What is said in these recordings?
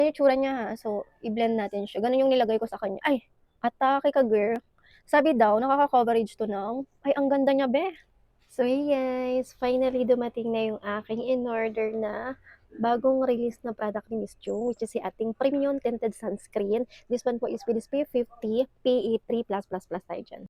Yung itsura niya ha, so i-blend natin siya, gano'n yung nilagay ko sa kanya. Ay, atake ka girl. Sabi daw nakaka-coverage 'to ng ay ang ganda niya be. So hey guys, finally dumating na yung aking in-order na bagong release na product ni Miss Chong, which is si ating premium tinted sunscreen. This one po is with SPF 50 PA3+++ tayo dyan.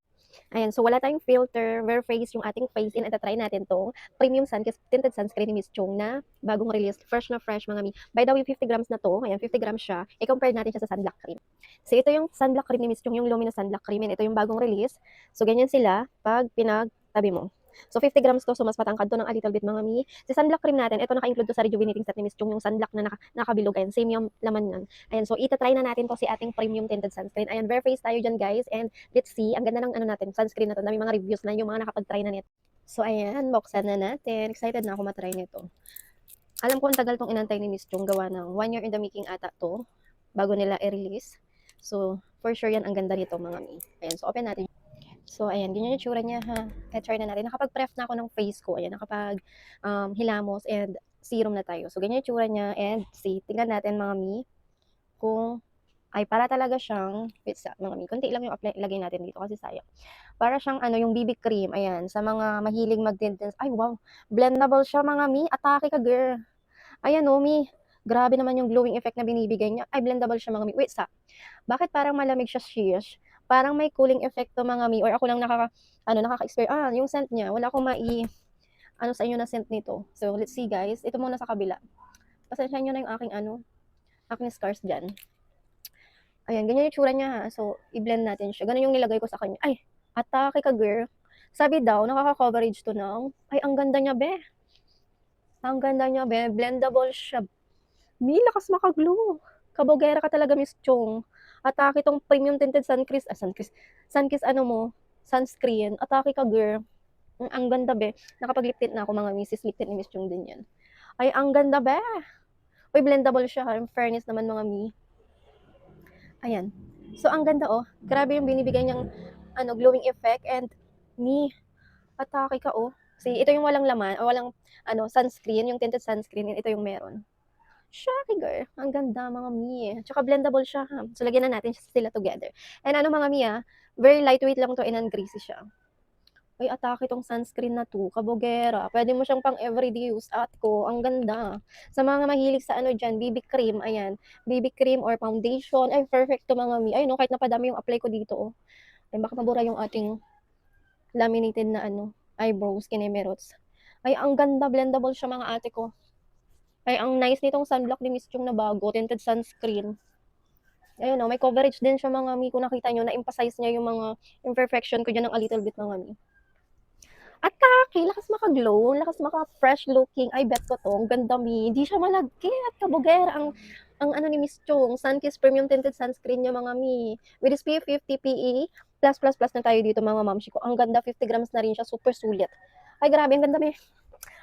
Ayan, so wala tayong filter, bare face yung ating face, and ita-try natin tong premium tinted sunscreen ni Miss Chong na bagong release, fresh na fresh mga mi. By the way, 50 grams na to, ayan, 50 grams siya, i-compare natin siya sa sunblock cream. So ito yung sunblock cream ni Miss Chong, yung luminous sunblock cream, and ito yung bagong release. So ganyan sila pag pinagtabi mo. So 50 grams to, so mas matangkad to ng a little bit mga mi. Si sunblock cream natin, ito naka-include to sa rejuvenating set ni Miss Chong, yung sunblock na nakabilog, ayan, same yung laman nun. Ayan, so ita-try na natin to si ating premium tinted sunscreen. Ayan, bare face tayo dyan guys, and let's see, ang ganda ng ano natin, sunscreen na to, dami mga reviews na yung mga nakapag-try na nito. So ayan, buksan na natin, excited na ako matry nito. Alam ko ang tagal tong inantay ni Miss Chong, gawa ng 1 year in the making ata to, bago nila i-release. So for sure yan, ang ganda nito mga mi. Ayan, so open natin. So, ayan, ganyan yung tsura niya ha. I-try na natin. Nakapag-prep na ako ng face ko. Ayan, hilamos and serum na tayo. So, ganyan yung tsura niya. And see, tingnan natin mga mi kung ay para talaga siyang pizza mga mi. Kunti lang yung ilagay natin dito kasi sayang. Para siyang ano, yung BB cream. Ayan, sa mga mahilig mag-tinted. Ay, wow. Blendable siya mga mi. Atake ka, girl. Ayan, oh, mi. Grabe naman yung glowing effect na binibigay niya. Ay, blendable siya mga mi. Wait, bakit parang malamig siya, shish? Parang may cooling effect to mga mi, or ako lang nakaka-experience. Yung scent niya, wala akong ano sa inyo na scent nito. So, let's see guys. Ito muna sa kabila. Pasensya nyo na yung aking scars dyan. Ayan, ganyan yung tsura niya ha. So, i-blend natin siya. Ganun yung nilagay ko sa kanya. Ay, atake ka girl. Sabi daw, nakaka-coverage to ng, ay, ang ganda niya be. Ang ganda niya be. Blendable siya. Mi, lakas maka-glow. Kabogera ka talaga, Miss Chong. Atake tong premium tinted sunkiss ano mo, sunscreen. Atake ka, girl. Ang ganda be. Nakapag-lip tint na ako mga misis. Lip tint ni Miss Chong din yan. Ay, ang ganda be. Uy, blendable siya ha. In fairness naman mga mi. Ayan. So, ang ganda oh. Grabe yung binibigay niyang glowing effect. And mi, atake ka oh. See, ito yung walang laman, o walang sunscreen, yung tinted sunscreen, ito yung meron. Shocking girl, ang ganda mga mi. Tsaka blendable siya ha. So lagyan na natin sila together. And mga mi very lightweight lang to and non-greasy siya. Ay, atake tong sunscreen na to, kabogera. Pwede mo siyang pang everyday use at ko. Ang ganda. Sa mga mahilig sa dyan, BB cream, ayan. BB cream or foundation, ay perfect to mga mi. Ay no, kahit napadami yung apply ko dito oh. Ay baka mabura yung ating laminated na eyebrows, kinemerots. Ay, ang ganda, blendable siya mga ate ko. Ay, ang nice nitong sunblock ni Miss Chong na bago, tinted sunscreen. Ayun may coverage din siya mga mi. Kung nakita nyo, na-emphasize niya yung mga imperfection ko dyan ng a little bit mga mi. Atake, lakas maka-glow, lakas maka-fresh looking. Ay, bet ko to, ang ganda mi. Hindi siya malagkit, kabugera. Ang ni Miss Chong, Sunkiss Premium Tinted Sunscreen niya mga mi. With SPF 50 PE, plus na tayo dito mga mamshi ko. Ang ganda, 50 grams na rin siya, super sulit. Ay, grabe, ang ganda mi.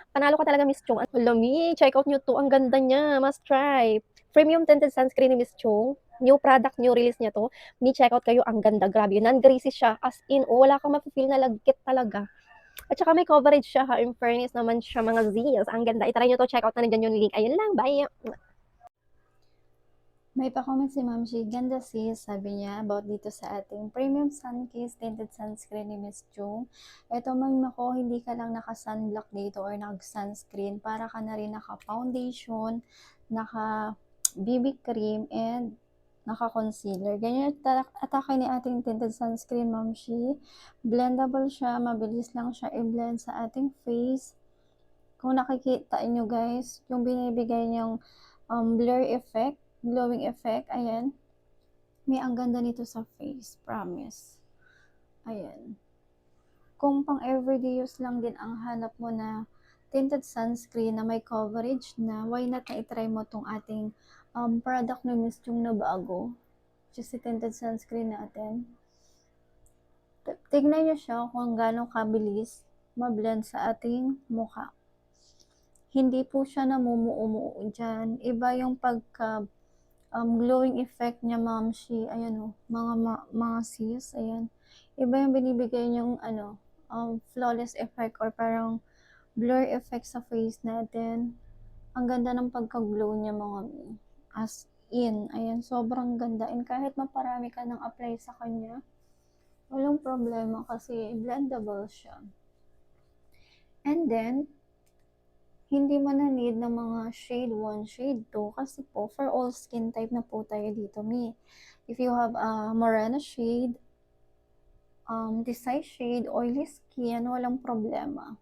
Panalo ka talaga, Miss Chong. Lami, check out nyo to. Ang ganda niya. Must try. Premium tinted sunscreen ni Miss Chong. New product, new release niya to. Check out kayo. Ang ganda. Grabe. Non-greasy siya. As in, wala kang mapifeel na lagkit talaga. At saka may coverage siya ha. In fairness naman siya mga Z's. Ang ganda. Itry nyo to. Check out na nandyan yung link. Ayun lang. Bye. May pa-comment si Ma'am Shi, ganda sis, sabi niya, about dito sa ating premium Sunkiss tinted sunscreen ni Miss Jung. Ito man ako, hindi ka lang naka-sunblock dito or nag-sunscreen, para ka na rin naka-foundation, naka-BB cream, and naka-concealer. Ganyan atake ni ating tinted sunscreen, Ma'am Shi. Blendable siya, mabilis lang siya i-blend sa ating face. Kung nakikita nyo guys, yung binibigay niyang blur effect, glowing effect, ayan. May ang ganda nito sa face, promise. Ayan. Kung pang everyday use lang din ang hanap mo na tinted sunscreen na may coverage na, why not na itry mo tong ating product na Miss Chung na bago. Just si tinted sunscreen natin. Tignan nyo siya kung gaano kabilis ma-blend sa ating mukha. Hindi po siya namumuo dyan. Iba yung pagka glowing effect niya, Ma'am Shi. Ayan mga sis, ayan. Iba yung binibigay niyong flawless effect or parang blur effect sa face natin. Ang ganda ng pagka-glow niya mga mi. As in. Ayan, sobrang ganda. And kahit maparami ka ng apply sa kanya, walang problema kasi blendable siya. And then, hindi mo na need ng mga shade 1, shade 2 kasi po for all skin type na po tayo dito, me. If you have a morena shade, desay shade, oily skin, walang problema.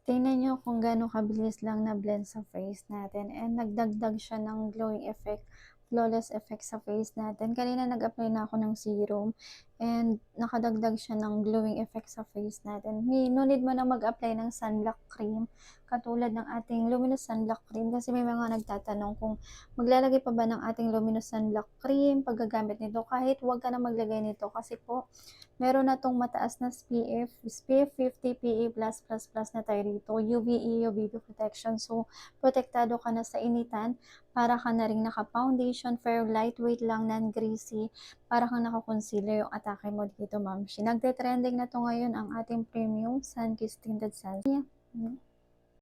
Tingnan niyo kung gaano kabilis lang na-blend sa face natin and nagdagdag siya ng glowing effect, flawless effect sa face natin. Kanina nag-apply na ako ng serum and nakadagdag siya ng glowing effect sa face natin. No need mo na mag-apply ng sunblock cream katulad ng ating luminous sunblock cream kasi may mga nagtatanong kung maglalagay pa ba ng ating luminous sunblock cream paggagamit nito. Kahit huwag ka na maglagay nito kasi po meron na tong mataas na SPF 50 PA+++ na tayo dito, UVE, UVB protection. So, protektado ka na sa initan, para ka na rin naka-foundation, fair, lightweight lang, non-greasy, para kang naka-concealer yung atake mo dito, ma'am. Nagte-trending na to ngayon ang ating premium Sun Kiss Tinted Sunscreen.